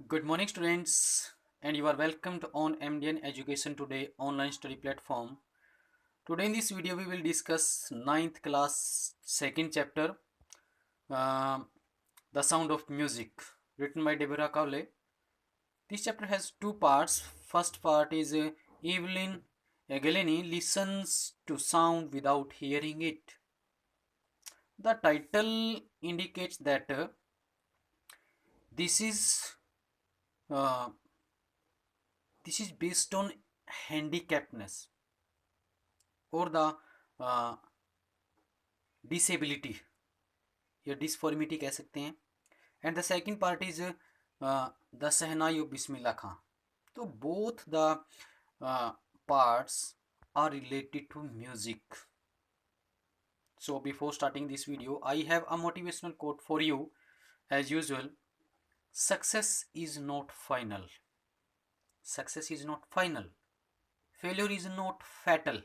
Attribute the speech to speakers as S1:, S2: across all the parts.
S1: Good morning, students, and you are welcomed on MDN Education Today online study platform. Today, in this video, we will discuss ninth class second chapter, uh, The Sound of Music, written by Deborah Cowley. This chapter has two parts. First part is Evelyn Galeni listens to sound without hearing it. The title indicates that this is uh, this is based on handicapness or the disability या डिसफॉर्मिटी कह सकते हैं. And the second part is the shehnai of Bismillah Khan. तो both the parts are related to music. So before starting this video, I have a motivational quote for you. As usual, success is not final. Success is not final. Failure is not fatal.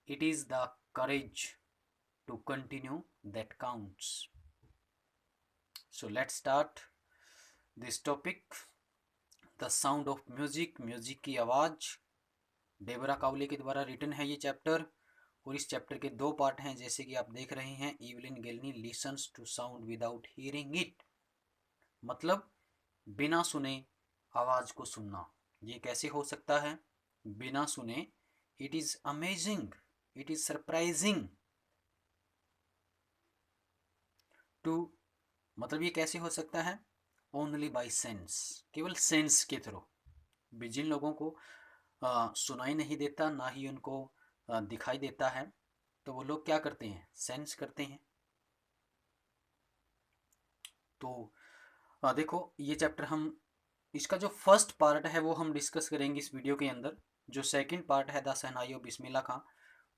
S1: It is the courage to continue that counts. So let's start this topic. The sound of music. Music की आवाज. Debra Kawale के द्वारा written है ये chapter और इस chapter के दो पार्ट हैं जैसे कि आप देख रहे हैं. Evelyn Glennie listens to sound without hearing it, मतलब बिना सुने आवाज को सुनना. ये कैसे हो सकता है बिना सुने? It is amazing, it is surprising too, मतलब ये कैसे हो सकता है? ओनली बाय सेंस, केवल सेंस के थ्रू. जिन लोगों को सुनाई नहीं देता, ना ही उनको दिखाई देता है, तो वो लोग क्या करते हैं? सेंस करते हैं. तो देखो ये चैप्टर हम, इसका जो फर्स्ट पार्ट है वो हम डिस्कस करेंगे इस वीडियो के अंदर. जो सेकंड पार्ट है द सहनाई ऑफ बिस्मिल्ला खां,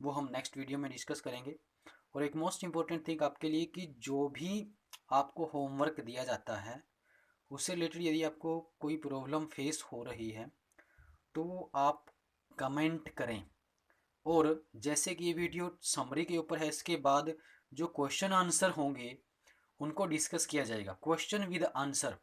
S1: वो हम नेक्स्ट वीडियो में डिस्कस करेंगे. और एक मोस्ट इम्पोर्टेंट थिंग आपके लिए कि जो भी आपको होमवर्क दिया जाता है उससे रिलेटेड यदि आपको कोई प्रॉब्लम फेस हो रही है तो आप कमेंट करें. और जैसे कि ये वीडियो समरी के ऊपर है, इसके बाद जो क्वेश्चन आंसर होंगे उनको डिस्कस किया जाएगा. Question with answer.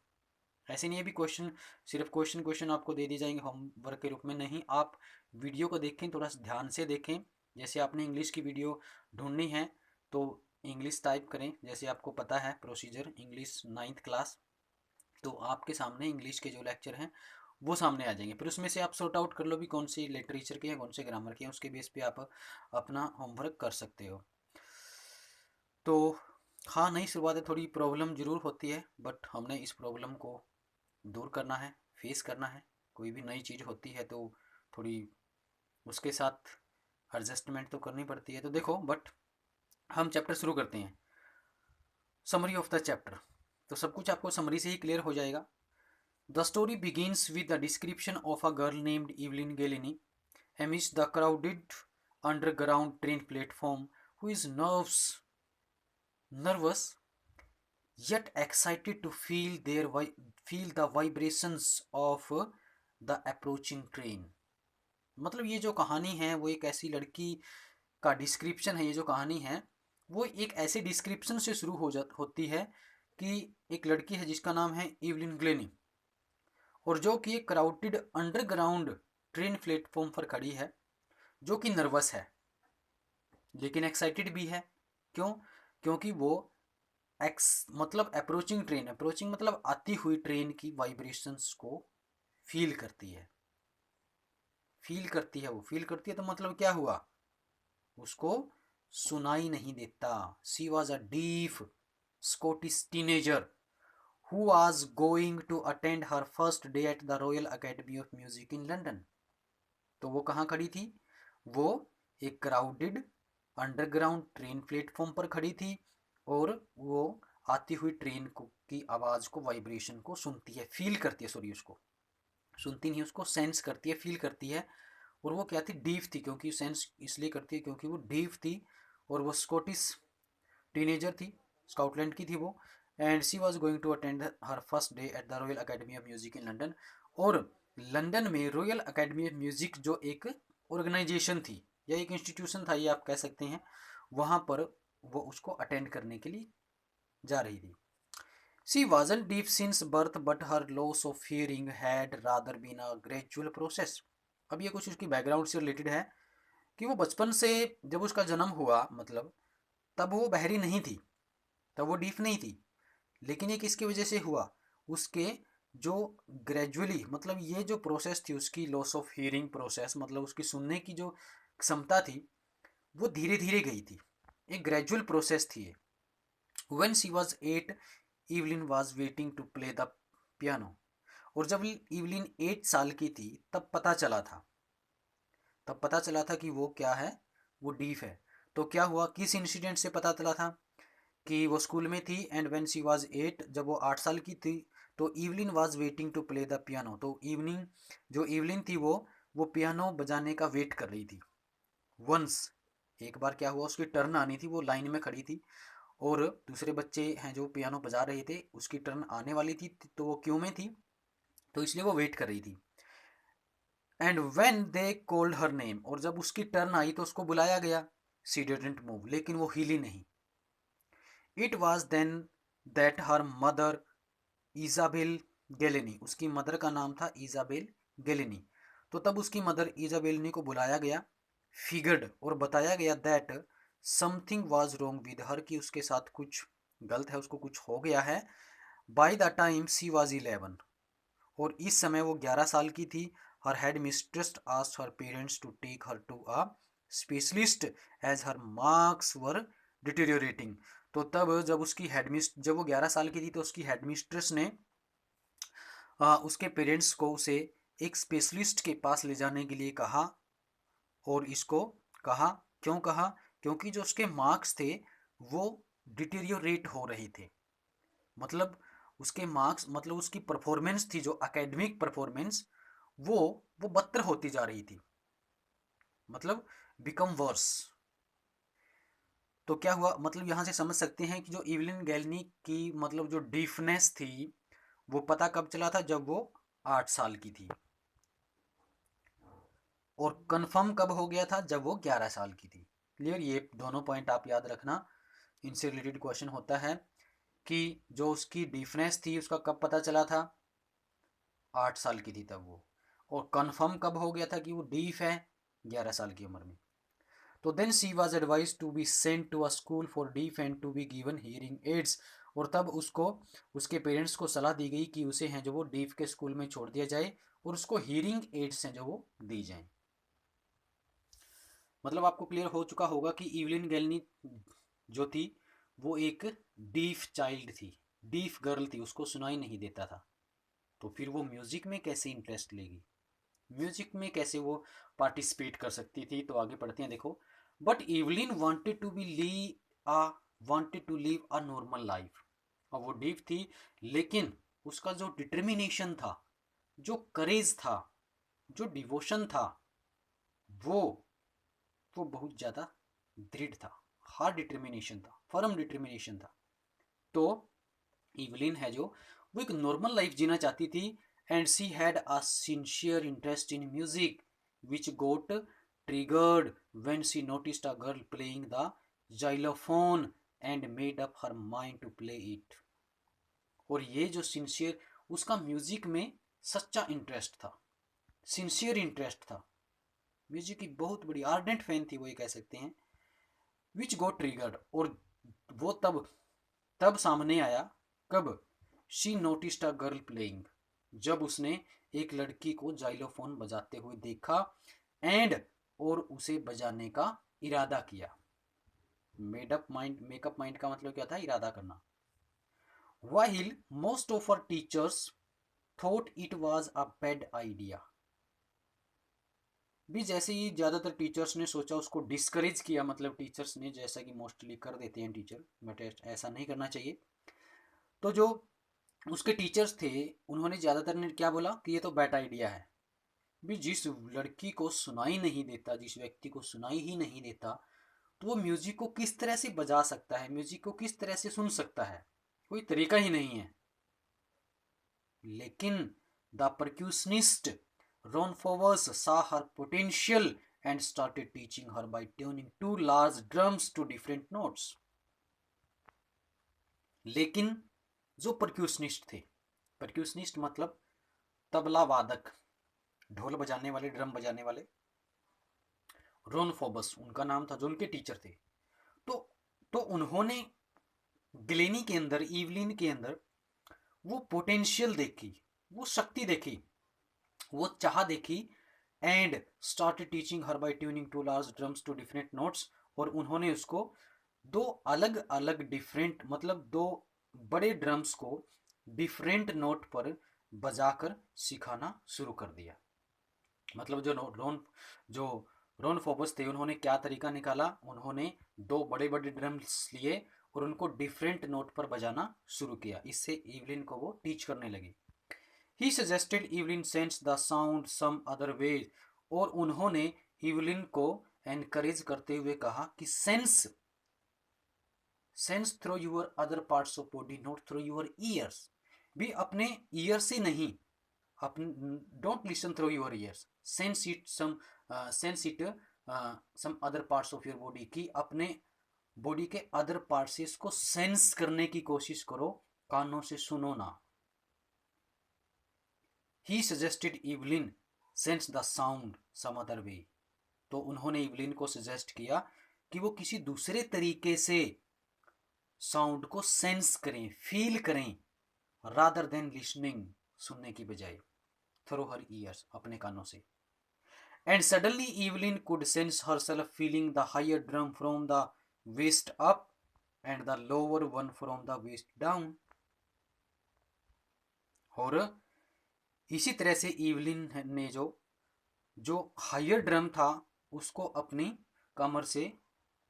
S1: ऐसे नहीं है भी क्वेश्चन सिर्फ क्वेश्चन आपको दे दिए जाएंगे होमवर्क के रूप में. नहीं, आप वीडियो को देखें, थोड़ा ध्यान से देखें. जैसे आपने इंग्लिश की वीडियो ढूंढनी है तो इंग्लिश टाइप करें, जैसे आपको पता है प्रोसीजर, इंग्लिश नाइन्थ क्लास. तो आपके सामने इंग्लिश के जो लेक्चर हैं वो सामने आ जाएंगे. फिर उसमें से आप सॉर्ट आउट कर लो भी कौन सी लिटरेचर के हैं, कौन से ग्रामर के हैं. उसके बेस पे आप अपना होमवर्क कर सकते हो. तो हाँ, नई शुरुआत है, थोड़ी प्रॉब्लम ज़रूर होती है, बट हमने इस प्रॉब्लम को दूर करना है, फेस करना है. कोई भी नई चीज़ होती है तो थोड़ी उसके साथ एडजस्टमेंट तो करनी पड़ती है. तो देखो, बट हम चैप्टर शुरू करते हैं. Summary of the chapter. तो सब कुछ आपको समरी से ही क्लियर हो जाएगा. The story begins with a description of a girl named Evelyn Galini amidst the crowded underground train platform who is nervous yet excited to feel the vibrations of the approaching train. मतलब ये जो कहानी है वो एक ऐसी लड़की का डिस्क्रिप्शन है. ये जो कहानी है वो एक ऐसे डिस्क्रिप्शन से शुरू होती है कि एक लड़की है जिसका नाम है इवलिन ग्लेनी, और जो कि एक क्राउडेड अंडरग्राउंड ट्रेन प्लेटफॉर्म पर खड़ी है, जो कि नर्वस है लेकिन एक्साइटेड भी है. क्यों? क्योंकि वो मतलब अप्रोचिंग ट्रेन, अप्रोचिंग मतलब आती हुई ट्रेन की वाइब्रेशंस को फील करती है. वो फील करती है तो मतलब क्या हुआ? उसको सुनाई नहीं देता. She was a deaf Scottish teenager who was going to attend her first day at the Royal Academy of Music in London. तो वो कहाँ खड़ी थी? वो एक क्राउडेड अंडरग्राउंड ट्रेन प्लेटफॉर्म पर खड़ी थी और वो आती हुई ट्रेन की आवाज़ को, वाइब्रेशन को सुनती है, फील करती है. सॉरी, उसको सुनती नहीं, उसको सेंस करती है, फील करती है. और वो क्या थी? डीफ थी. क्योंकि सेंस इसलिए करती है क्योंकि वो डीफ थी और वो स्कॉटिश टीनेजर थी, स्कॉटलैंड की थी वो. And she was going to attend her first day at the Royal Academy of Music in London. और लंदन में रॉयल अकेडमी ऑफ म्यूजिक जो एक ऑर्गेनाइजेशन थी या एक इंस्टीट्यूशन था, ये आप कह सकते हैं, वहाँ पर वो उसको अटेंड करने के लिए जा रही थी. She wasn't deaf since birth, but her loss of hearing had rather been a gradual process. अब ये कुछ उसकी बैकग्राउंड से रिलेटेड है कि वो बचपन से, जब उसका जन्म हुआ मतलब, तब वो बहरी नहीं थी, तब वो डीफ नहीं थी। लेकिन ये किसकी वजह से हुआ? उसके जो ग्रेजुअली, मतलब ये जो प्रोसेस थी उसकी, लॉस ऑफ हियरिंग प्रोसेस, मतलब उसकी सुनने की जो क्षमता थी वो धीरे धीरे गई थी, एक ग्रेजुअल प्रोसेस थी ये। When she was 8, Evelyn was waiting to play the piano. और जब इवलिन 8 साल की थी तब पता चला था कि वो क्या है, वो डीफ है। तो क्या हुआ, किस इंसिडेंट से पता चला था? कि वो स्कूल में थी, एंड व्हेन शी वाज 8, जब वो 8 साल की थी, तो Evelyn was waiting to play the piano. तो इवनिंग, जो इवलिन थी वो पियानो बजाने का वेट कर रही थी। वंस, एक बार क्या हुआ, उसकी टर्न आनी थी, वो लाइन में खड़ी थी और दूसरे बच्चे हैं जो पियानो बजा रहे थे, उसकी टर्न आने वाली थी, तो वो क्यू में थी, तो इसलिए वो वेट कर रही थी। And when they called her name, और जब उसकी टर्न आई तो उसको बुलाया गया, शी डिडंट मूव, लेकिन वो हिली नहीं। It was then that her mother Isabel Glennie, उसकी मदर का नाम था इजाबेल गेलेनी, तो तब उसकी मदर इजाबेलनी को बुलाया गया, फिगर्ड, और बताया गया that something was wrong with her, कि उसके साथ कुछ गलत है, उसको कुछ हो गया है। By the time she was 11, और इस समय वो 11 साल की थी। Her headmistress asked her parents to take her to a specialist as her marks were deteriorating. तो तब जब उसकी जब वो 11 साल की थी तो उसकी हेडमिस्ट्रेस ने उसके पेरेंट्स को उसे एक स्पेशलिस्ट के पास ले जाने के लिए कहा। और इसको कहा, क्यों कहा? क्योंकि जो उसके मार्क्स थे वो डिटेरियोरेट हो रहे थे। मतलब उसके मार्क्स, मतलब उसकी परफॉर्मेंस थी, जो एकेडमिक परफॉर्मेंस, वो वो बदतर होती जा रही थी, मतलब बिकम वर्स। तो क्या हुआ, मतलब यहाँ से समझ सकते हैं कि जो इवलिन गैलनी की मतलब जो डीफनेस थी वो पता कब चला था, जब वो 8 साल की थी। और कंफर्म कब हो गया था, जब वो 11 साल की थी। क्लियर? ये दोनों पॉइंट आप याद रखना, इनसे रिलेटेड क्वेश्चन होता है कि जो उसकी डिफरेंस थी उसका कब पता चला था, 8 साल की थी तब वो। और कंफर्म कब हो गया था कि वो डीफ है, 11 साल की उम्र में। तो then she was advise to be sent to a school for deaf and to be given hearing aids. और तब उसको, उसके पेरेंट्स को सलाह दी गई कि उसे हैं जो वो डीफ के स्कूल में छोड़ दिया जाए और उसको हियरिंग एड्स हैं जो वो दी जाएं। मतलब आपको क्लियर हो चुका होगा कि इवलिन गैलनी जो थी वो एक डीफ चाइल्ड थी, डीफ गर्ल थी, उसको सुनाई नहीं देता था। तो फिर वो म्यूजिक में कैसे इंटरेस्ट लेगी, म्यूजिक में कैसे वो पार्टिसिपेट कर सकती थी? तो आगे पढ़ते हैं, देखो। बट इवलिन आ wanted to live a normal life. और वो डीप थी, लेकिन उसका जो डिटर्मिनेशन था, जो करेज था, जो डिवोशन था, वो वो बहुत ज़्यादा दृढ़ था, हार्ड डिटर्मिनेशन था, फर्म डिटर्मिनेशन था। तो इवलिन है जो, वो एक नॉर्मल लाइफ जीना चाहती थी, and she had a sincere interest in music which got triggered when she noticed a girl playing the xylophone and made up her mind to play it. और ये जो सिंसियर, उसका म्यूजिक में सच्चा interest था, सिंसियर इंटरेस्ट था, music की बहुत बड़ी आर्डेंट फैन थी वो, ये कह सकते हैं। विच गोट ट्रिगर्ड, और वो तब तब सामने आया, कब? She noticed a girl playing, जब उसने एक लड़की को जाइलोफोन बजाते हुए देखा, एंड, और उसे बजाने का इरादा किया। मेकअप माइंड का मतलब क्या था? इरादा करना। While most of our teachers thought it was a bad idea, भी जैसे ही ज़्यादातर टीचर्स ने सोचा, उसको डिस्करेज किया, मतलब टीचर्स ने, जैसा कि मोस्टली कर देते हैं टीचर, बट ऐसा नहीं करना चाहिए। तो जो उसके टीचर्स थे उन्होंने ज़्यादातर ने क्या बोला कि ये तो बैड आइडिया है। भी जिस लड़की को सुनाई नहीं देता, जिस व्यक्ति को सुनाई ही नहीं देता, तो वो म्यूजिक को किस तरह से बजा सकता है, म्यूजिक को किस तरह से सुन सकता है? कोई तरीका ही नहीं है। लेकिन the percussionist Ron Fowers saw her potential and started teaching her by tuning two large drums to different notes. लेकिन जो परक्यूशनिस्ट थे, परक्यूशनिस्ट मतलब तबला वादक, ढोल बजाने वाले, ड्रम बजाने वाले, रोन फोबस उनका नाम था, जो उनके टीचर थे। तो तो उन्होंने ग्लेनी के अंदर, ईवलिन के अंदर वो पोटेंशियल देखी, वो शक्ति देखी, वो चाह देखी, and started teaching her by tuning two large drums to different notes. और उन्होंने उसको दो अलग अलग डिफरेंट, मतलब दो बड़े ड्रम्स को डिफरेंट नोट पर बजाकर सिखाना शुरू कर दिया। मतलब जो रोन फोबस थे, उन्होंने क्या तरीका निकाला, उन्होंने दो बड़े बड़े ड्रम्स लिए और उनको डिफरेंट नोट पर बजाना शुरू किया। इससे ईवलिन को वो टीच करने लगी। He suggested Evelyn sense the sound some other way. और उन्होंने ईवलिन को एनकरेज करते हुए कहा कि sense through your other parts of body, not through your ears. भी अपने ईयर से नहीं, अपने, don't listen through your ears, sense it some other parts of your body, की अपने बॉडी के अदर पार्ट से इसको सेंस करने की कोशिश करो, कानों से सुनो ना। He suggested Evelyn sense the sound some other way. तो उन्होंने इवलिन को सजेस्ट किया कि वो किसी दूसरे तरीके से साउंड को सेंस करें, फील करें, रादर देन लिसनिंग, सुनने की बजाय, थ्रू हर ईयर्स, अपने कानों से। And suddenly Evelyn could sense herself feeling the higher drum from the waist up and the lower one from the waist down. और इसी तरह से ईवलिन ने जो हायर ड्रम था उसको अपनी कमर से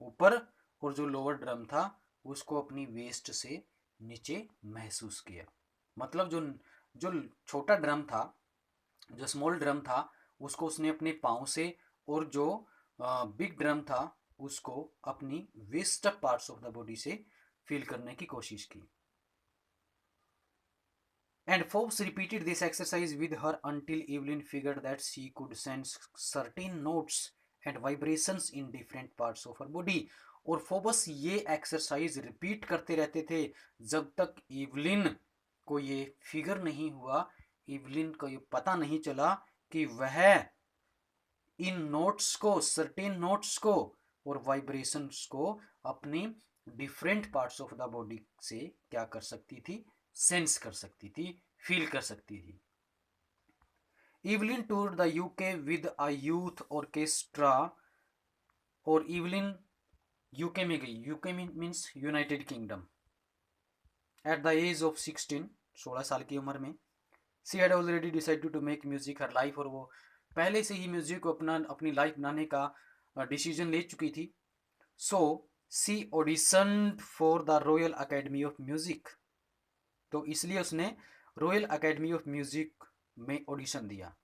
S1: ऊपर, और जो लोअर ड्रम था उसको अपनी वेस्ट से नीचे महसूस किया। मतलब जो छोटा ड्रम था, जो स्मॉल ड्रम था, उसको उसने अपने पाँव से, और जो बिग ड्रम था उसको अपनी waist parts of the body से फील करने की कोशिश की। And Forbes repeated this exercise with her until Evelyn figured that she could sense certain notes and vibrations in different parts of her body. और Phoebus ये exercise repeat करते रहते थे जब तक इवलिन को ये फिगर नहीं हुआ, इवलिन को ये पता नहीं चला कि वह इन नोट्स को, सर्टेन नोट्स को और वाइब्रेशंस को अपनी different parts of the body से क्या कर सकती थी, सेंस कर सकती थी, फील कर सकती थी। Evelyn toured the UK with a youth orchestra. और इवलिन यूके में गई, UK means United Kingdom. At the age of 16 साल की उम्र में, she had already decided to make music her life. और वो पहले से ही म्यूजिक को अपनी लाइफ बनाने का डिसीजन ले चुकी थी। So she auditioned for the Royal Academy of Music. तो इसलिए उसने रॉयल अकेडमी ऑफ म्यूजिक में ऑडिशन दिया।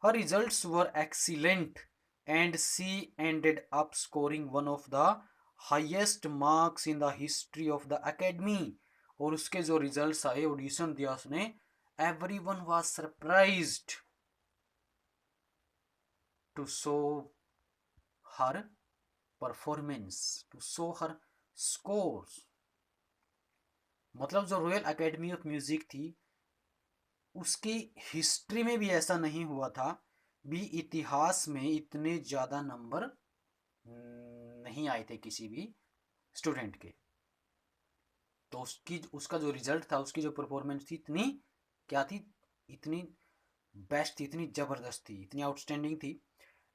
S1: Her results were excellent and she ended up scoring one of the highest marks in the history of the academy. और उसके जो results आए, audition दिया उसने, everyone was surprised to show her performance, to show her scores। मतलब जो royal academy of music थी उसकी हिस्ट्री में भी ऐसा नहीं हुआ था, भी इतिहास में इतने ज़्यादा नंबर नहीं आए थे किसी भी स्टूडेंट के। तो उसका जो रिजल्ट था, उसकी जो परफॉर्मेंस थी, इतनी क्या थी, इतनी बेस्ट थी, इतनी जबरदस्त थी, इतनी आउटस्टैंडिंग थी।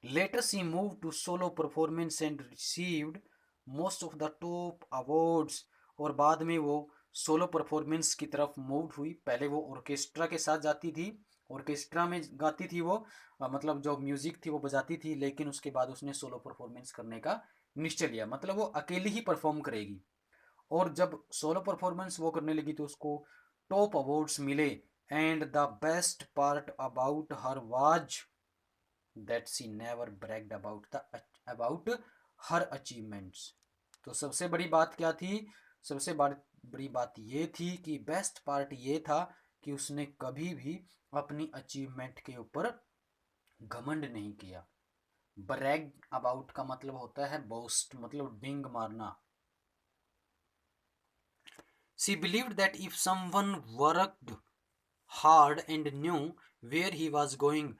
S1: Later she move to solo performance and received most of the top awards. और बाद में वो सोलो परफॉर्मेंस की तरफ मूव हुई। पहले वो ऑर्केस्ट्रा के साथ जाती थी, ऑर्केस्ट्रा में गाती थी वो, मतलब जो म्यूजिक थी वो बजाती थी, लेकिन उसके बाद उसने सोलो परफॉर्मेंस करने का निश्चय लिया, मतलब वो अकेली ही परफॉर्म करेगी। और जब सोलो परफॉर्मेंस वो करने लगी तो उसको टॉप अवार्ड्स मिले। And the best part about her was that she never bragged about her achievements. तो सबसे बड़ी बात क्या थी, सबसे बड़ी बात ये थी कि बेस्ट पार्ट ये था कि उसने कभी भी अपनी अचीवमेंट के ऊपर घमंड नहीं किया। ब्रैग अबाउट का मतलब होता है बोस्ट, मतलब डिंग मारना। She believed that if someone worked hard and knew where he was going,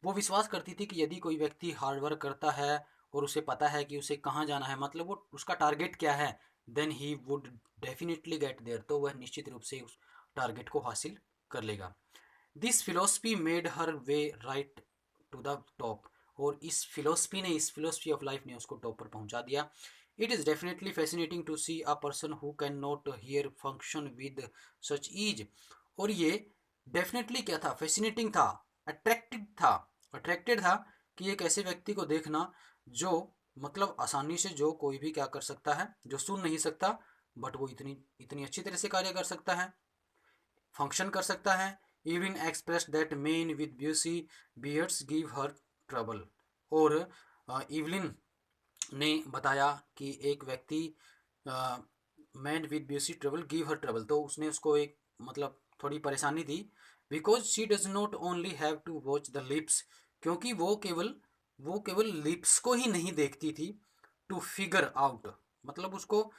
S1: वो विश्वास करती थी कि यदि कोई व्यक्ति हार्ड वर्क करता है और उसे पता है कि उसे कहाँ जाना है, मतलब वो उसका टारगेट क्या है, then he would definitely get there, तो वह निश्चित रूप से उस टारगेट को हासिल कर लेगा। This philosophy made her way right to the top, और इस फिलोसफी ऑफ लाइफ ने उसको टॉप पर पहुंचा दिया। It is definitely fascinating to see a person who can not hear function with such ease, और ये डेफिनेटली क्या था, फैसिनेटिंग था, अट्रैक्टेड था कि एक ऐसे व्यक्ति को देखना जो मतलब आसानी से जो कोई भी क्या कर सकता है, जो सुन नहीं सकता बट वो इतनी इतनी अच्छी तरह से कार्य कर सकता है, फंक्शन कर सकता है। Even express that men with bushy beards give her trouble, और इवलिन ने बताया कि एक व्यक्ति man with bushy trouble give her trouble, तो उसने उसको एक मतलब थोड़ी परेशानी दी। Because she does not only have to watch the lips, क्योंकि वो केवल लिप्स को ही नहीं देखती थी, टू फिगर आउट, मतलब उसको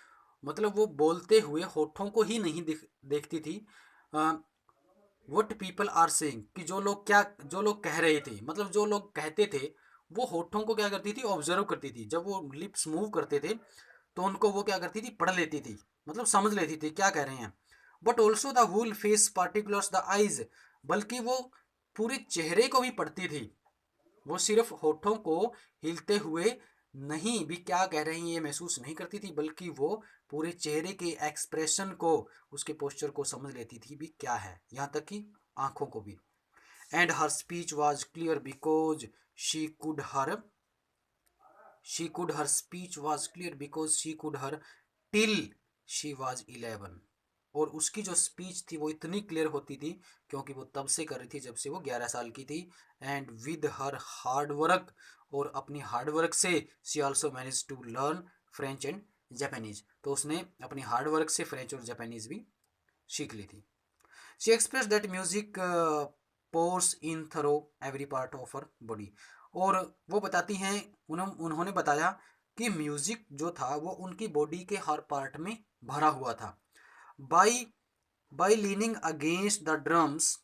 S1: मतलब वो बोलते हुए होठों को ही नहीं देखती थी, वट पीपल आर सेइंग, कि जो लोग कह रहे थे, मतलब जो लोग कहते थे, वो होठों को क्या करती थी, ऑब्जर्व करती थी। जब वो लिप्स मूव करते थे तो उनको वो क्या करती थी, पढ़ लेती थी, मतलब समझ लेती थी क्या कह रहे हैं। But also the whole face particulars the eyes, बल्कि वो पूरे चेहरे को भी पढ़ती थी, वो सिर्फ होठों को हिलते हुए नहीं भी क्या कह रहे हैं ये महसूस नहीं करती थी, बल्कि वो पूरे चेहरे के एक्सप्रेशन को, उसके पोस्चर को समझ लेती थी भी क्या है, यहाँ तक कि आंखों को भी। And her speech was clear because she could her speech was clear because she could her till she was 11, और उसकी जो स्पीच थी वो इतनी क्लियर होती थी क्योंकि वो तब से कर रही थी जब से वो 11 साल की थी। And with her hard work, और अपनी हार्ड वर्क से she also manage to learn French and Japanese, तो उसने अपनी हार्ड वर्क से फ्रेंच और जापानीज भी सीख ली थी। She express that music pours in through every part of her body, और वो बताती हैं, उन्होंने बताया कि म्यूजिक जो था वो उनकी बॉडी के हर पार्ट में भरा हुआ था। By by leaning against the drums,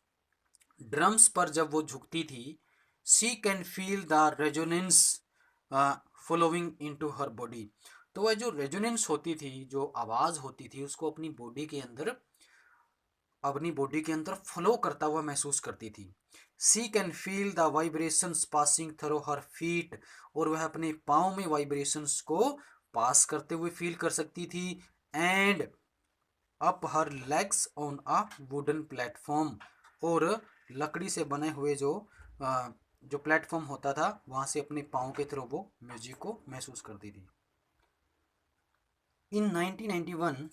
S1: drums पर जब वो झुकती थी, she can feel the resonance following into her body, तो वह जो रेजोनेंस होती थी, जो आवाज़ होती थी, उसको अपनी बॉडी के अंदर फ्लो करता हुआ महसूस करती थी। She can feel the vibrations passing through her feet, और वह अपने पाँव में वाइब्रेशंस को पास करते हुए फील कर सकती थी। And up her legs on a wooden platform, और लकड़ी से बने हुए जो प्लेटफॉर्म होता था वहाँ से अपने पाँव के थ्रू वो म्यूजिक को महसूस करती थी। इन 1991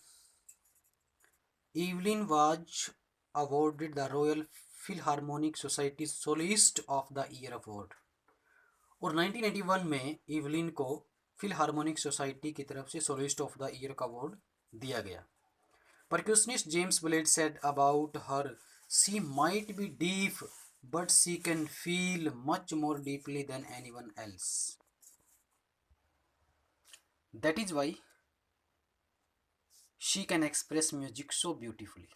S1: Evelyn was awarded the Royal Philharmonic Society Soloist of the Year Award, और 1991 में इवलिन को फिलहार्मोनिक सोसाइटी की तरफ से सोलिस्ट ऑफ द ईयर का अवार्ड दिया गया। Percussionist James Blade said about her, she might be deaf but she can feel much more deeply than anyone else, that is why she can express music so beautifully,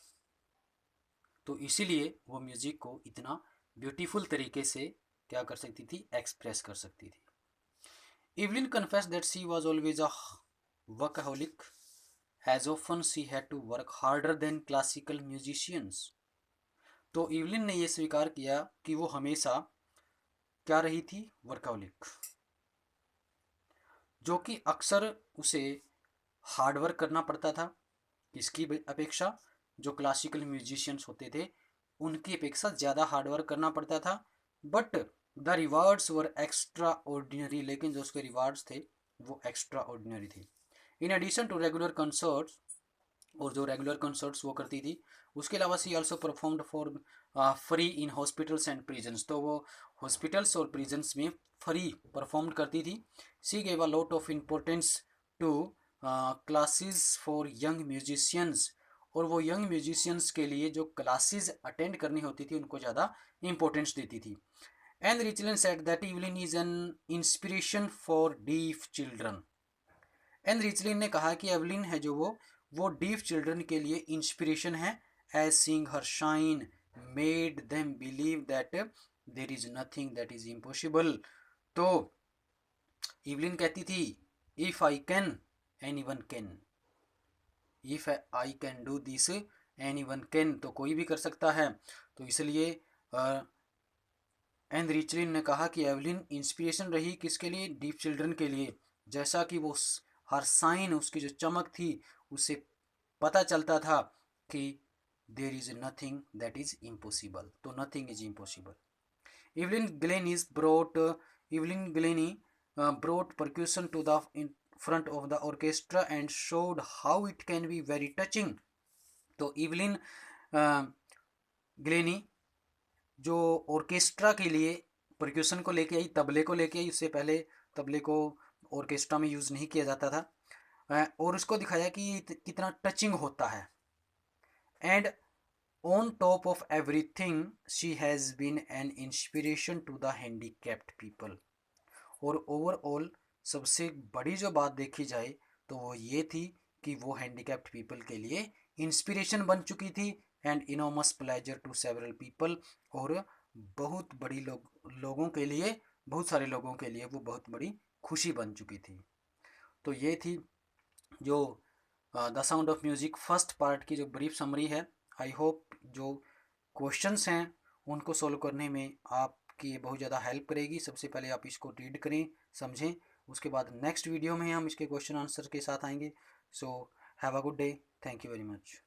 S1: तो इसीलिए वो music को इतना beautiful तरीके से क्या कर सकती थी, एक्सप्रेस कर सकती थी। Evelyn confessed that she was always a workaholic, as often she had to work harder than classical musicians, तो इवलिन ने यह स्वीकार किया कि वो हमेशा क्या रही थी, वर्कaholic, जो कि अक्सर उसे हार्ड वर्क करना पड़ता था, इसकी अपेक्षा जो क्लासिकल म्यूजिशियंस होते थे उनकी अपेक्षा ज़्यादा हार्ड वर्क करना पड़ता था। But the rewards were extraordinary, लेकिन जो उसके रिवार्ड्स थे वो एक्स्ट्रा ऑर्डिनरी थे। In addition to regular concerts, और जो रेगुलर कंसर्ट्स वो करती थी उसके अलावा she also performed for free in hospitals and prisons, तो वो हॉस्पिटल्स और प्रिजन्स में फ्री परफॉर्म करती थी। She gave a lot of importance to classes for young musicians, और वो यंग म्यूजिशियंस के लिए जो क्लासेस अटेंड करनी होती थी उनको ज़्यादा इंपॉर्टेंस देती थी। And Richlin said that Evelyn is an inspiration for deaf children, and Richlin ने कहा कि एवलिन है जो वो वो डीफ चिल्ड्रन के लिए इंस्पिरेशन है। As seeing her shine made them believe that there is nothing that is impossible. तो इवलिन कहती थी if I can anyone can, if I can do this anyone can, तो कोई भी कर सकता है। तो इसलिए एंड रिचलिन ने कहा कि एवलिन इंस्पिरेशन रही किसके लिए, डीफ चिल्ड्रन के लिए। जैसा कि वो हर साइन, उसकी जो चमक थी, उससे पता चलता था कि there is nothing that is impossible, तो nothing is impossible. Evelyn Glennie brought Evelyn Glennie brought percussion to the in front of the orchestra and showed how it can be very touching. तो Evelyn Glenny जो orchestra के लिए percussion को लेके आई, तबले को लेके आई, उससे पहले तबले को ऑर्केस्ट्रा में यूज़ नहीं किया जाता था, और उसको दिखाया कि कितना टचिंग होता है। And on top of everything she has been an inspiration to the handicapped people। और ओवरऑल सबसे बड़ी जो बात देखी जाए तो वो ये थी कि वो हैंडीकैप्ड पीपल के लिए इंस्पिरेशन बन चुकी थी। And enormous pleasure to several people, और बहुत बड़ी लोगों के लिए, बहुत सारे लोगों के लिए वो बहुत बड़ी खुशी बन चुकी थी। तो ये थी जो the sound of music first part की जो ब्रीफ समरी है। आई होप जो क्वेश्चंस हैं उनको सोल्व करने में आपकी बहुत ज़्यादा हेल्प करेगी। सबसे पहले आप इसको रीड करें, समझें, उसके बाद नेक्स्ट वीडियो में हम इसके क्वेश्चन आंसर के साथ आएंगे। So have a good day, thank you very much.